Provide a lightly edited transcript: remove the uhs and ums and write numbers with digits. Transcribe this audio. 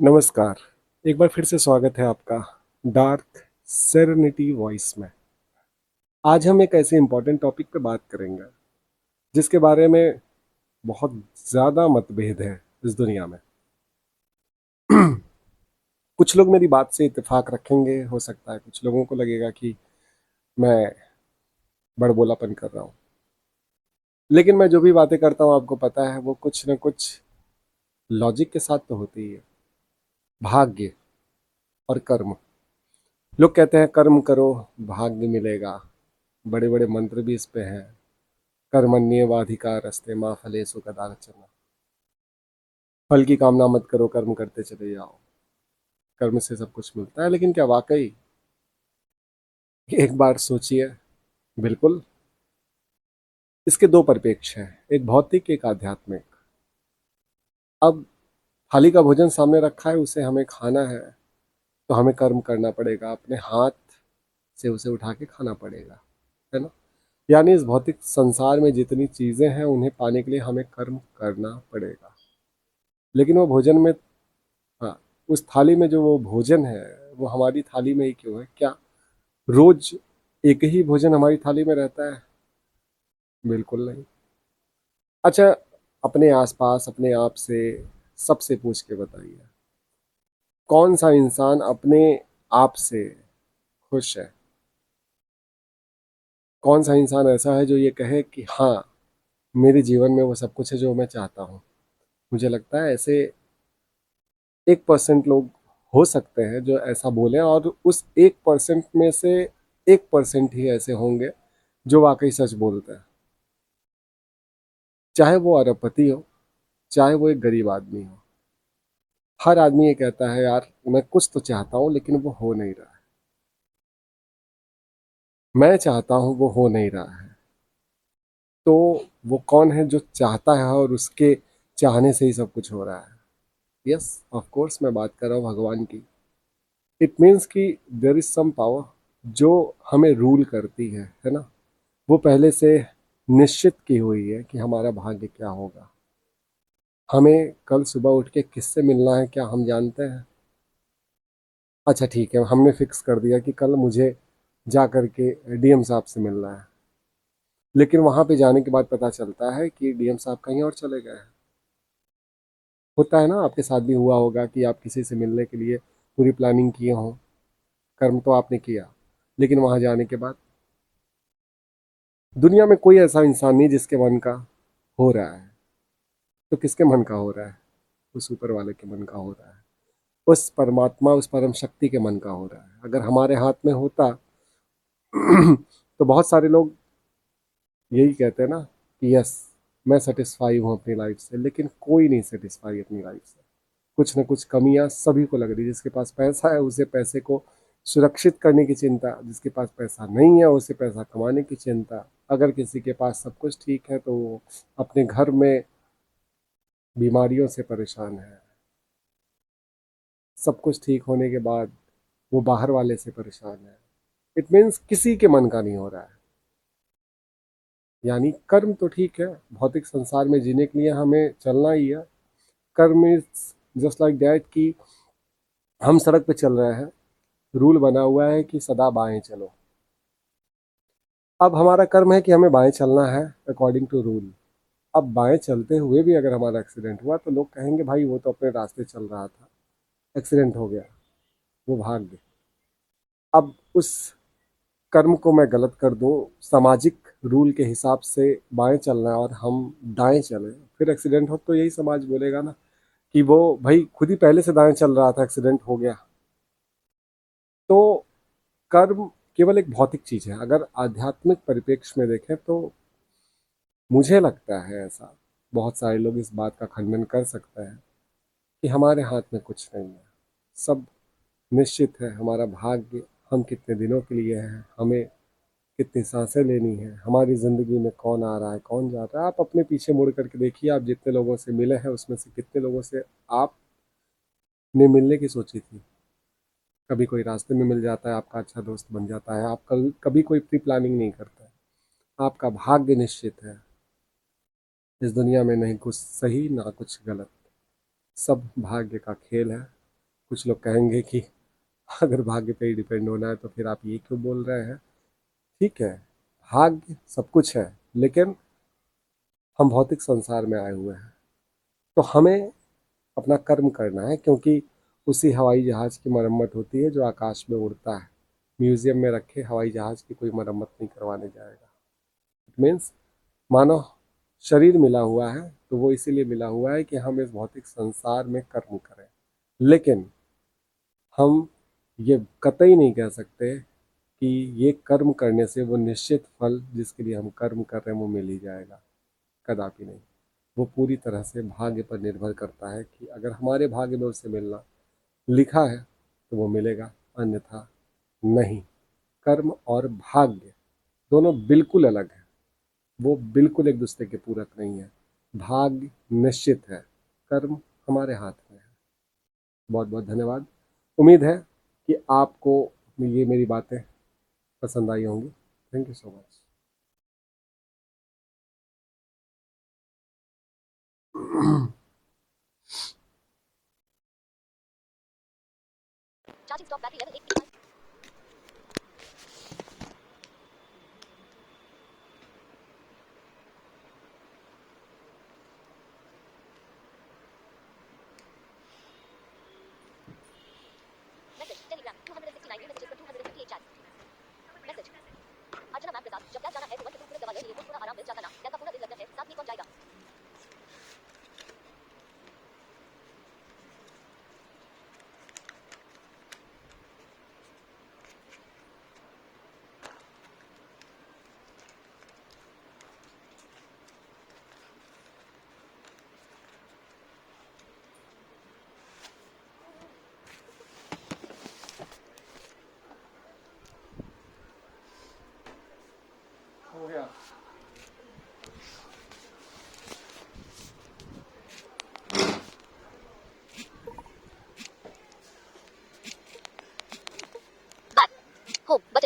नमस्कार। एक बार फिर से स्वागत है आपका डार्क सेरेनिटी वॉइस में। आज हम एक ऐसे इम्पोर्टेंट टॉपिक पे बात करेंगे जिसके बारे में बहुत ज़्यादा मतभेद है इस दुनिया में। कुछ लोग मेरी बात से इत्तेफाक रखेंगे, हो सकता है कुछ लोगों को लगेगा कि मैं बड़बोलापन कर रहा हूँ, लेकिन मैं जो भी बातें करता हूँ आपको पता है वो कुछ न कुछ लॉजिक के साथ तो होती ही है। भाग्य और कर्म। लोग कहते हैं कर्म करो भाग्य मिलेगा, बड़े बड़े मंत्र भी इस पे हैं। कर्मण्येवाधिकारस्ते माँ फलेषु कदाचन। फल की कामना मत करो, कर्म करते चले जाओ, कर्म से सब कुछ मिलता है। लेकिन क्या वाकई? एक बार सोचिए। बिल्कुल। इसके दो परिप्रेक्ष्य हैं, एक भौतिक एक आध्यात्मिक। अब थाली का भोजन सामने रखा है, उसे हमें खाना है तो हमें कर्म करना पड़ेगा, अपने हाथ से उसे उठा के खाना पड़ेगा, है ना। यानी इस भौतिक संसार में जितनी चीजें हैं उन्हें पाने के लिए हमें कर्म करना पड़ेगा। लेकिन वो भोजन में, हाँ, उस थाली में जो वो भोजन है वो हमारी थाली में ही क्यों है? क्या रोज एक ही भोजन हमारी थाली में रहता है? बिल्कुल नहीं। अच्छा, अपने आसपास अपने आप से सबसे पूछ के बताइए, कौन सा इंसान अपने आप से खुश है? कौन सा इंसान ऐसा है जो ये कहे कि हाँ, मेरे जीवन में वो सब कुछ है जो मैं चाहता हूँ? मुझे लगता है ऐसे 1% लोग हो सकते हैं जो ऐसा बोले, और उस 1% में से 1% ही ऐसे होंगे जो वाकई सच बोलते हैं। चाहे वो अरबपति हो, चाहे वो एक गरीब आदमी हो, हर आदमी ये कहता है यार मैं कुछ तो चाहता हूँ लेकिन वो हो नहीं रहा है। मैं चाहता हूँ, वो हो नहीं रहा है। तो वो कौन है जो चाहता है और उसके चाहने से ही सब कुछ हो रहा है? यस, ऑफ कोर्स मैं बात कर रहा हूँ भगवान की। इट मीन्स कि देयर इज सम पावर जो हमें रूल करती है ना। वो पहले से निश्चित की हुई है कि हमारा भाग्य क्या होगा। हमें कल सुबह उठ के किससे मिलना है क्या हम जानते हैं? अच्छा ठीक है, हमने फिक्स कर दिया कि कल मुझे जा कर के डीएम साहब से मिलना है। लेकिन वहां पे जाने के बाद पता चलता है कि डीएम साहब कहीं और चले गए हैं। होता है ना, आपके साथ भी हुआ होगा कि आप किसी से मिलने के लिए पूरी प्लानिंग किए हो, कर्म तो आपने किया, लेकिन वहां जाने के बाद दुनिया में कोई ऐसा इंसान नहीं जिसके मन का हो रहा है। तो किसके मन का हो रहा है? उस ऊपर वाले के मन का हो रहा है, उस परमात्मा उस परम शक्ति के मन का हो रहा है। अगर हमारे हाथ में होता तो बहुत सारे लोग यही कहते हैं ना कि यस, मैं सेटिस्फाई हूँ अपनी लाइफ से। लेकिन कोई नहीं सेटिस्फाई अपनी लाइफ से। कुछ न कुछ कमियां सभी को लग रही है। जिसके पास पैसा है उसे पैसे को सुरक्षित करने की चिंता, जिसके पास पैसा नहीं है उसे पैसा कमाने की चिंता। अगर किसी के पास सब कुछ ठीक है तो वो अपने घर में बीमारियों से परेशान है। सब कुछ ठीक होने के बाद वो बाहर वाले से परेशान है। इट मीन्स किसी के मन का नहीं हो रहा है। यानी कर्म तो ठीक है, भौतिक संसार में जीने के लिए हमें चलना ही है। कर्म इज जस्ट लाइक दैट कि हम सड़क पे चल रहे हैं, रूल बना हुआ है कि सदा बाएं चलो। अब हमारा कर्म है कि हमें बाएं चलना है अकॉर्डिंग टू रूल। अब बाएं चलते हुए भी अगर हमारा एक्सीडेंट हुआ तो लोग कहेंगे भाई वो तो अपने रास्ते चल रहा था, एक्सीडेंट हो गया, वो भाग गए। अब उस कर्म को मैं गलत कर दूं, सामाजिक रूल के हिसाब से बाएं चलना है और हम दाएं चले, फिर एक्सीडेंट हो तो यही समाज बोलेगा ना कि वो भाई खुद ही पहले से दाएं चल रहा था, एक्सीडेंट हो गया। तो कर्म केवल एक भौतिक चीज है। अगर आध्यात्मिक परिप्रेक्ष्य में देखें तो मुझे लगता है ऐसा, बहुत सारे लोग इस बात का खंडन कर सकते हैं कि हमारे हाथ में कुछ नहीं है, सब निश्चित है। हमारा भाग्य, हम कितने दिनों के लिए हैं, हमें कितनी सांसें लेनी है, हमारी ज़िंदगी में कौन आ रहा है कौन जा रहा है। आप अपने पीछे मुड़ करके देखिए, आप जितने लोगों से मिले हैं उसमें से कितने लोगों से आपने मिलने की सोची थी? कभी कोई रास्ते में मिल जाता है, आपका अच्छा दोस्त बन जाता है। आप कभी कभी कोई प्री प्लानिंग नहीं करता है। आपका भाग्य निश्चित है। इस दुनिया में नहीं कुछ सही ना कुछ गलत, सब भाग्य का खेल है। कुछ लोग कहेंगे कि अगर भाग्य पे ही डिपेंड होना है तो फिर आप ये क्यों बोल रहे हैं। ठीक है, भाग्य सब कुछ है, लेकिन हम भौतिक संसार में आए हुए हैं, तो हमें अपना कर्म करना है, क्योंकि उसी हवाई जहाज की मरम्मत होती है जो आकाश में उड़ता है। म्यूजियम में रखे हवाई जहाज की कोई मरम्मत नहीं करवाने जाएगा। इट मीन्स मानव शरीर मिला हुआ है तो वो इसीलिए मिला हुआ है कि हम इस भौतिक संसार में कर्म करें, लेकिन हम ये कतई नहीं कह सकते कि ये कर्म करने से वो निश्चित फल जिसके लिए हम कर्म कर रहे हैं वो मिल ही जाएगा। कदापि नहीं। वो पूरी तरह से भाग्य पर निर्भर करता है कि अगर हमारे भाग्य में उससे मिलना लिखा है तो वो मिलेगा, अन्यथा नहीं। कर्म और भाग्य दोनों बिल्कुल अलग है, वो बिल्कुल एक दूसरे के पूरक नहीं है। भाग्य निश्चित है, कर्म हमारे हाथ में है। बहुत बहुत धन्यवाद। उम्मीद है कि आपको ये मेरी बातें पसंद आई होंगी। Thank you so much. Charging stop battery level 8. Message Telegram 269 new messages from 258 chats. Message Archana ma'am के साथ जब क्या जाना है तो 1 2 पूरक दवा ले लिए तो थोड़ा आराम मिल जाता ना क्या का पूरा दिल लगता है साथ में कौन जाएगा। हो गया। Back home but